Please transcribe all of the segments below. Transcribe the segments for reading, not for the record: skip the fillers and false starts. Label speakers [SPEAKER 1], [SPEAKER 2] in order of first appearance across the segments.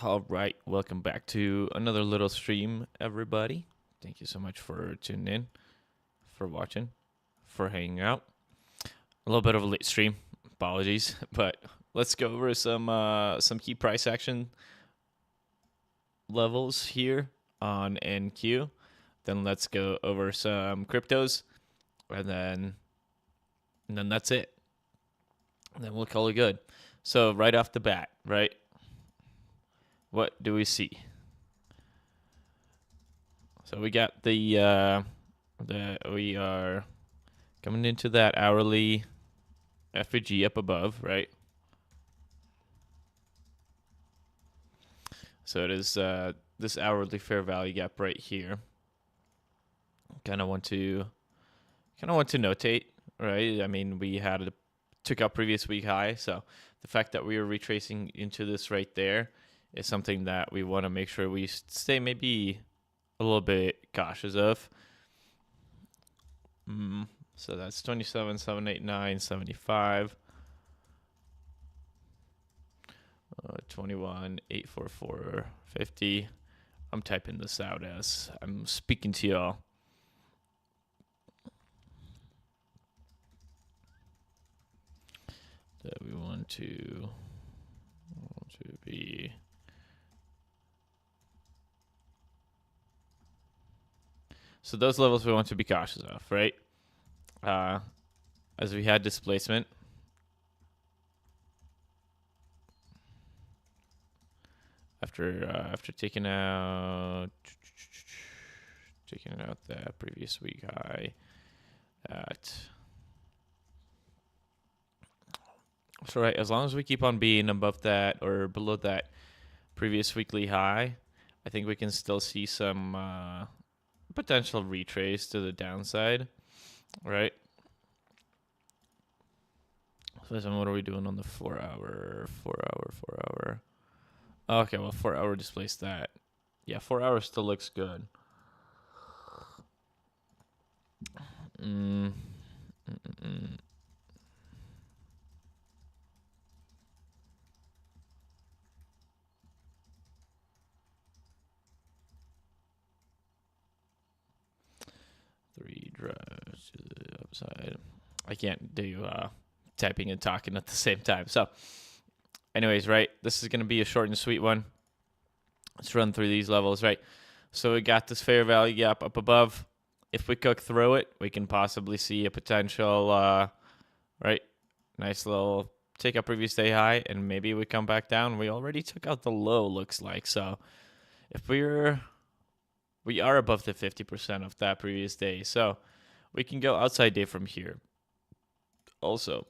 [SPEAKER 1] All right, welcome back to another little stream, everybody. Thank you so much for tuning in, for watching, for hanging out. A little bit of a late stream, apologies, but let's go over some key price action levels here on NQ. Then let's go over some cryptos, and then that's it. And then we'll call it good. So right off the bat, right? What do we see? So we got we are coming into that hourly FVG up above, right? So it is this hourly fair value gap right here. Kind of want to notate, right? I mean, we took out previous week high, so the fact that we are retracing into this right there is something that we want to make sure we stay maybe a little bit cautious of. So that's 27, 789, 75. 21, 844, 50. I'm typing this out as I'm speaking to y'all. That we want to be. So those levels we want to be cautious of, right? As we had displacement. After taking out that previous week high at. So right, as long as we keep on being above that or below that previous weekly high, I think we can still see some potential retrace to the downside, right? So what are we doing on the 4 hour? 4 hour, 4 hour. Okay, well, 4 hour displaced that. Yeah, 4 hours still looks good. Three drives to the upside. I can't do typing and talking at the same time. So, anyways, right, this is going to be a short and sweet one. Let's run through these levels, right? So we got this fair value gap up above. If we cook through it, we can possibly see a potential, right, nice little take up previous day high, and maybe we come back down. We already took out the low, looks like. So if we are above the 50% of that previous day, so we can go outside day from here. Also,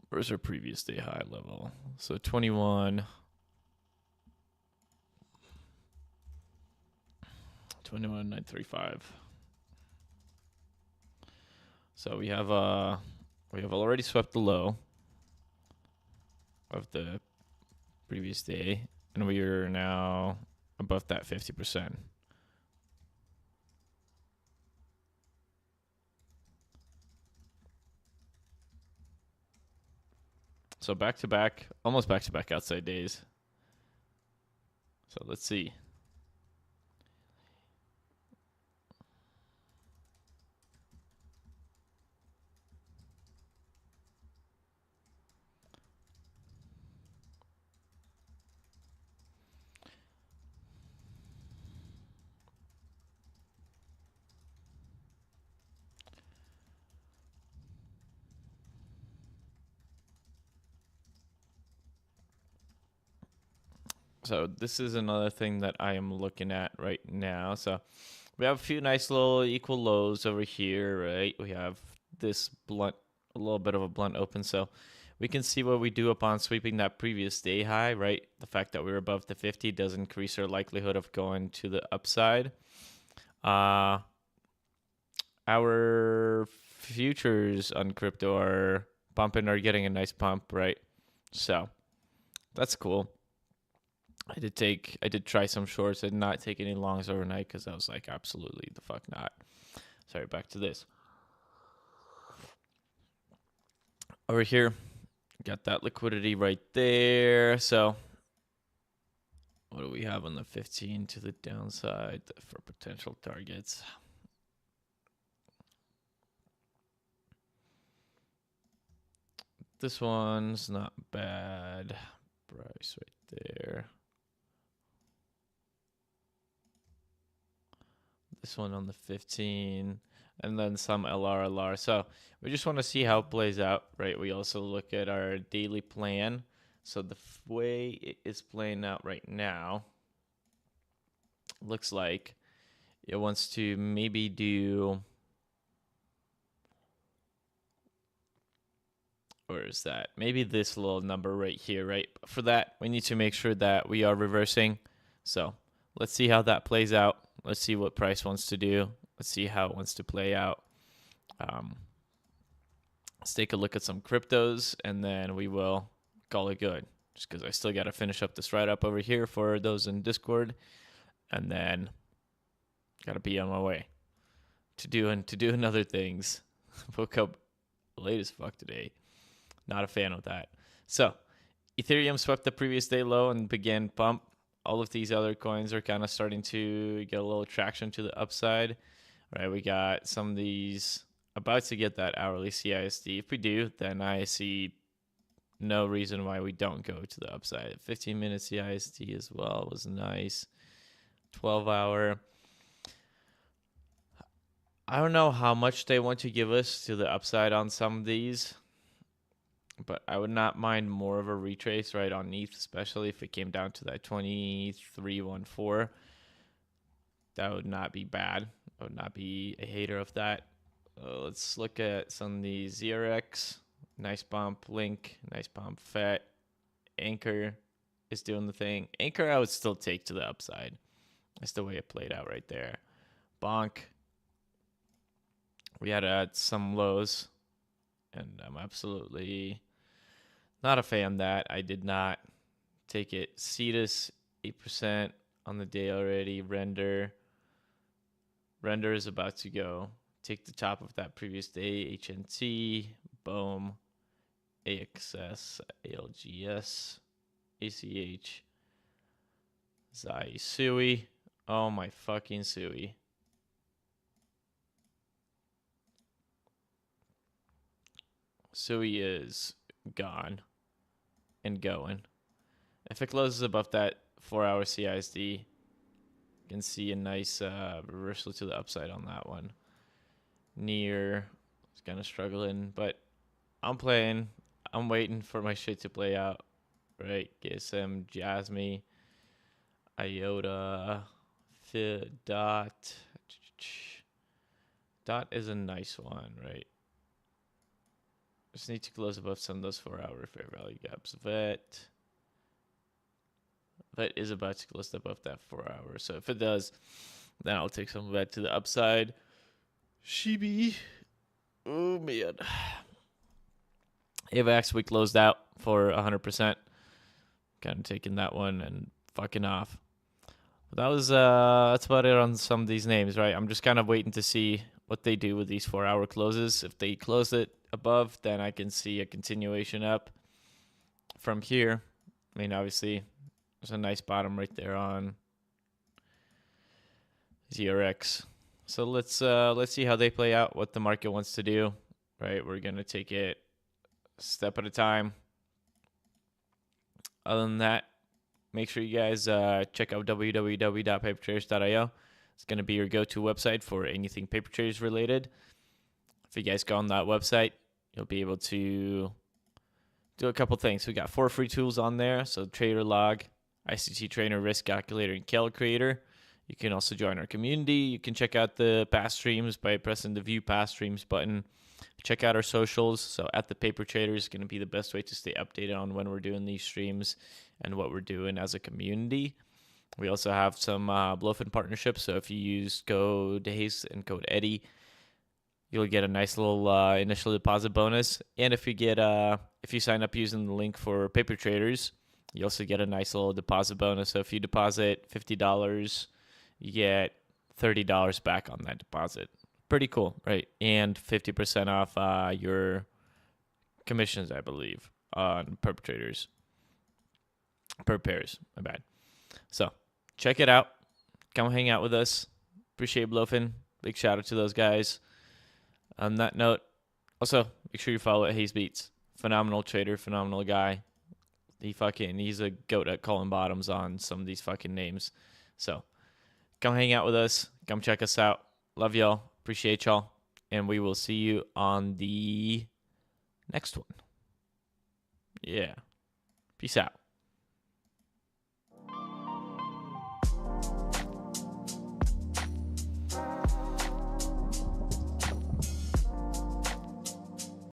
[SPEAKER 1] where's our previous day high level? So 21, 935. So we have already swept the low of the previous day, and we are now above that 50%. So back-to-back, almost back-to-back outside days. So let's see. So this is another thing that I am looking at right now. So we have a few nice little equal lows over here, right? We have this blunt, a little bit of a blunt open. So we can see what we do upon sweeping that previous day high, right? The fact that we're above the 50 does increase our likelihood of going to the upside. Our futures on crypto are getting a nice pump, right? So that's cool. I did try some shorts. I did not take any longs overnight because I was like, absolutely the fuck not. Sorry, back to this. Over here, got that liquidity right there. So what do we have on the 15 to the downside for potential targets? This one's not bad. Price right there. This one on the 15, and then some LR. So we just want to see how it plays out, right? We also look at our daily plan. So the way it is playing out right now, looks like it wants to maybe do, where is that? Maybe this little number right here, right? For that, we need to make sure that we are reversing. So let's see how that plays out. Let's see what price wants to do. Let's see how it wants to play out. Let's take a look at some cryptos, and then we will call it good. Just because I still got to finish up this write-up over here for those in Discord, and then got to be on my way to doing other things. Woke up late as fuck today. Not a fan of that. So Ethereum swept the previous day low and began pump. All of these other coins are kind of starting to get a little traction to the upside. Right, we got some of these about to get that hourly CISD. If we do, then I see no reason why we don't go to the upside. 15-minute CISD as well was nice. 12-hour. I don't know how much they want to give us to the upside on some of these, but I would not mind more of a retrace right on ETH, especially if it came down to that 2314. That would not be bad. I would not be a hater of that. Let's look at some of these ZRX. Nice bump. Link. Nice bump. FET. Anchor is doing the thing. Anchor I would still take to the upside. That's the way it played out right there. Bonk. We had some lows, and I'm absolutely not a fan of that. I did not take it. Cetus 8% on the day already. Render is about to go. Take the top of that previous day. HNT, Boom, AXS, ALGS, ACH, Zai, Sui. Oh my fucking Sui. Sui is gone and going. If it closes above that 4-hour CISD, you can see a nice reversal to the upside on that one. Near is kind of struggling, but I'm playing. I'm waiting for my shit to play out. Right? GSM, Jasmy, IOTA, Dot. Dot is a nice one, right? Just need to close above some of those 4-hour fair value gaps. Vet is about to close above that 4-hour. So if it does, then I'll take some of that to the upside. Shibi. Oh, man. AVAX, we closed out for 100%. Kind of taking that one and fucking off. But that was, that's about it on some of these names, right? I'm just kind of waiting to see what they do with these 4-hour closes. If they close it above, then I can see a continuation up from here. I mean, obviously, there's a nice bottom right there on ZRX. So let's see how they play out, what the market wants to do, right? We're going to take it a step at a time. Other than that, make sure you guys check out www.papertraders.io. It's going to be your go-to website for anything paper traders related. If you guys go on that website, you'll be able to do a couple things. We got 4 free tools on there. So Trader Log, ICT Trainer, Risk Calculator, and Cal Creator. You can also join our community. You can check out the past streams by pressing the View Past Streams button. Check out our socials. So at the Paper Traders is going to be the best way to stay updated on when we're doing these streams and what we're doing as a community. We also have some Bluefin partnerships. So if you use code Hayes and code Eddie, you'll get a nice little initial deposit bonus. And if you get if you sign up using the link for Paper Traders, You also get a nice little deposit bonus. So if you deposit $50, you get $30 back on that deposit. Pretty cool, right? And 50% off your commissions, I believe, on perpetrators. Pairs, my bad. So check it out. Come hang out with us. Appreciate Blowfin. Big shout out to those guys. On that note, also make sure you follow at Hayes Beats. Phenomenal trader, phenomenal guy. He's a goat at calling bottoms on some of these fucking names. So come hang out with us. Come check us out. Love y'all. Appreciate y'all. And we will see you on the next one. Yeah. Peace out.